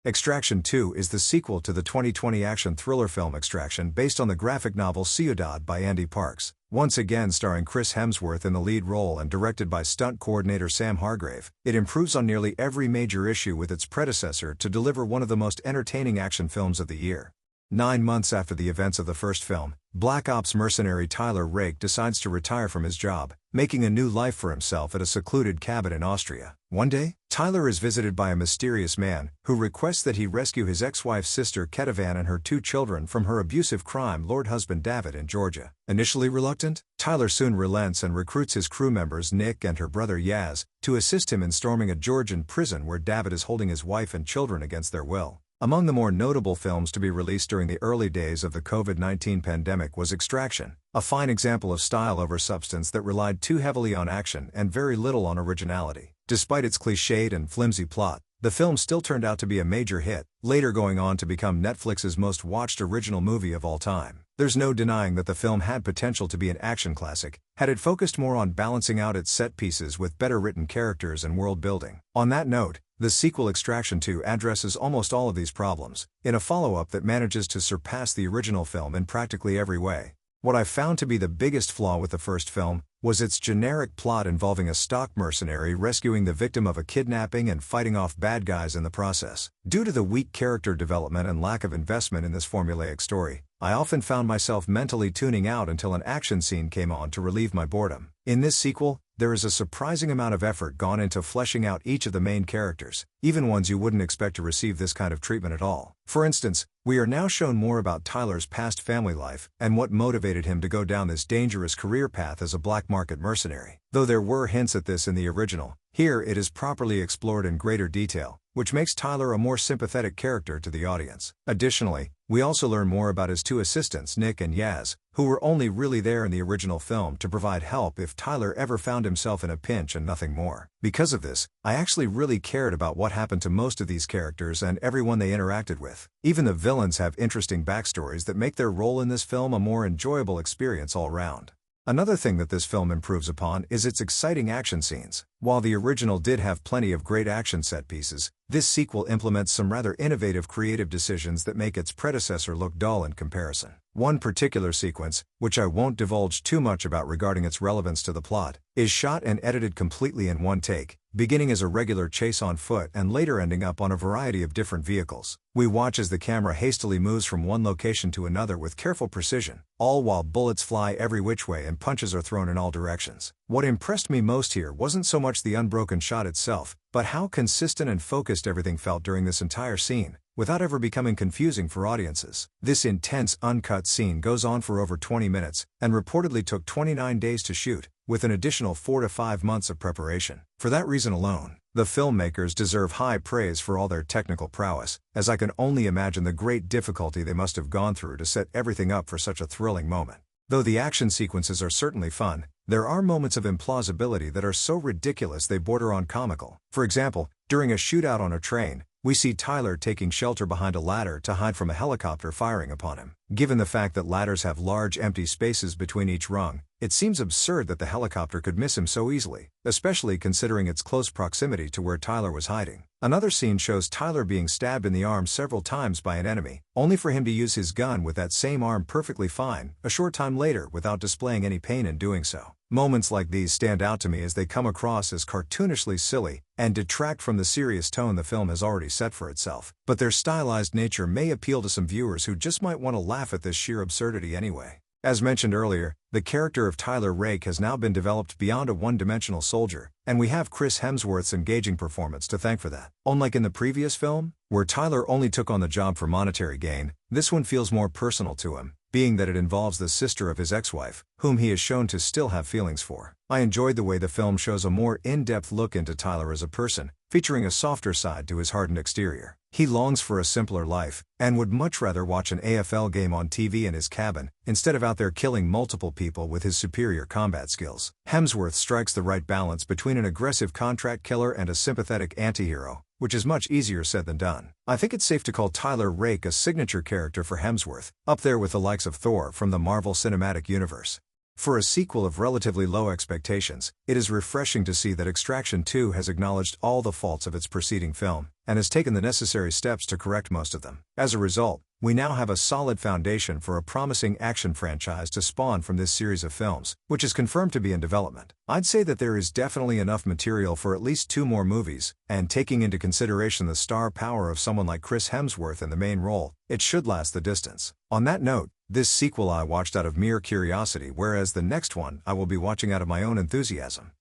Extraction 2 is the sequel to the 2020 action thriller film Extraction based on the graphic novel Ciudad by Andy Parks, once again starring Chris Hemsworth in the lead role and directed by stunt coordinator Sam Hargrave. It improves on nearly every major issue with its predecessor to deliver one of the most entertaining action films of the year. 9 months after the events of the first film, Black Ops mercenary Tyler Rake decides to retire from his job, making a new life for himself at a secluded cabin in Austria. One day, Tyler is visited by a mysterious man, who requests that he rescue his ex-wife's sister Ketavan and her 2 children from her abusive crime lord husband David in Georgia. Initially reluctant, Tyler soon relents and recruits his crew members Nick and her brother Yaz, to assist him in storming a Georgian prison where David is holding his wife and children against their will. Among the more notable films to be released during the early days of the COVID-19 pandemic was Extraction, a fine example of style over substance that relied too heavily on action and very little on originality. Despite its cliched and flimsy plot, the film still turned out to be a major hit, later going on to become Netflix's most watched original movie of all time. There's no denying that the film had potential to be an action classic, had it focused more on balancing out its set pieces with better written characters and world building. On that note, the sequel Extraction 2 addresses almost all of these problems, in a follow-up that manages to surpass the original film in practically every way. What I found to be the biggest flaw with the first film was its generic plot involving a stock mercenary rescuing the victim of a kidnapping and fighting off bad guys in the process. Due to the weak character development and lack of investment in this formulaic story, I often found myself mentally tuning out until an action scene came on to relieve my boredom. In this sequel, there is a surprising amount of effort gone into fleshing out each of the main characters, even ones you wouldn't expect to receive this kind of treatment at all. For instance, we are now shown more about Tyler's past family life and what motivated him to go down this dangerous career path as a black market mercenary. Though there were hints at this in the original, here it is properly explored in greater detail, which makes Tyler a more sympathetic character to the audience. Additionally, we also learn more about his 2 assistants Nick and Yaz, who were only really there in the original film to provide help if Tyler ever found himself in a pinch and nothing more. Because of this, I actually really cared about what happened to most of these characters and everyone they interacted with. Even the villains have interesting backstories that make their role in this film a more enjoyable experience all round. Another thing that this film improves upon is its exciting action scenes. While the original did have plenty of great action set pieces, this sequel implements some rather innovative creative decisions that make its predecessor look dull in comparison. One particular sequence, which I won't divulge too much about regarding its relevance to the plot, is shot and edited completely in one take, beginning as a regular chase on foot and later ending up on a variety of different vehicles. We watch as the camera hastily moves from one location to another with careful precision, all while bullets fly every which way and punches are thrown in all directions. What impressed me most here wasn't so much the unbroken shot itself, but how consistent and focused everything felt during this entire scene, without ever becoming confusing for audiences. This intense uncut scene goes on for over 20 minutes, and reportedly took 29 days to shoot, with an additional 4 to 5 months of preparation. For that reason alone, the filmmakers deserve high praise for all their technical prowess, as I can only imagine the great difficulty they must have gone through to set everything up for such a thrilling moment. Though the action sequences are certainly fun, there are moments of implausibility that are so ridiculous they border on comical. For example, during a shootout on a train, we see Tyler taking shelter behind a ladder to hide from a helicopter firing upon him. Given the fact that ladders have large empty spaces between each rung, it seems absurd that the helicopter could miss him so easily, especially considering its close proximity to where Tyler was hiding. Another scene shows Tyler being stabbed in the arm several times by an enemy, only for him to use his gun with that same arm perfectly fine a short time later without displaying any pain in doing so. Moments like these stand out to me as they come across as cartoonishly silly and detract from the serious tone the film has already set for itself. But their stylized nature may appeal to some viewers who just might want to laugh at this sheer absurdity anyway. As mentioned earlier, the character of Tyler Rake has now been developed beyond a one-dimensional soldier, and we have Chris Hemsworth's engaging performance to thank for that. Unlike in the previous film, where Tyler only took on the job for monetary gain, this one feels more personal to him, being that it involves the sister of his ex-wife, whom he is shown to still have feelings for. I enjoyed the way the film shows a more in-depth look into Tyler as a person, featuring a softer side to his hardened exterior. He longs for a simpler life, and would much rather watch an AFL game on TV in his cabin, instead of out there killing multiple people with his superior combat skills. Hemsworth strikes the right balance between an aggressive contract killer and a sympathetic anti-hero, which is much easier said than done. I think it's safe to call Tyler Rake a signature character for Hemsworth, up there with the likes of Thor from the Marvel Cinematic Universe. For a sequel of relatively low expectations, it is refreshing to see that Extraction 2 has acknowledged all the faults of its preceding film, and has taken the necessary steps to correct most of them. As a result, we now have a solid foundation for a promising action franchise to spawn from this series of films, which is confirmed to be in development. I'd say that there is definitely enough material for at least 2 more movies, and taking into consideration the star power of someone like Chris Hemsworth in the main role, it should last the distance. On that note, this sequel I watched out of mere curiosity, whereas the next one I will be watching out of my own enthusiasm.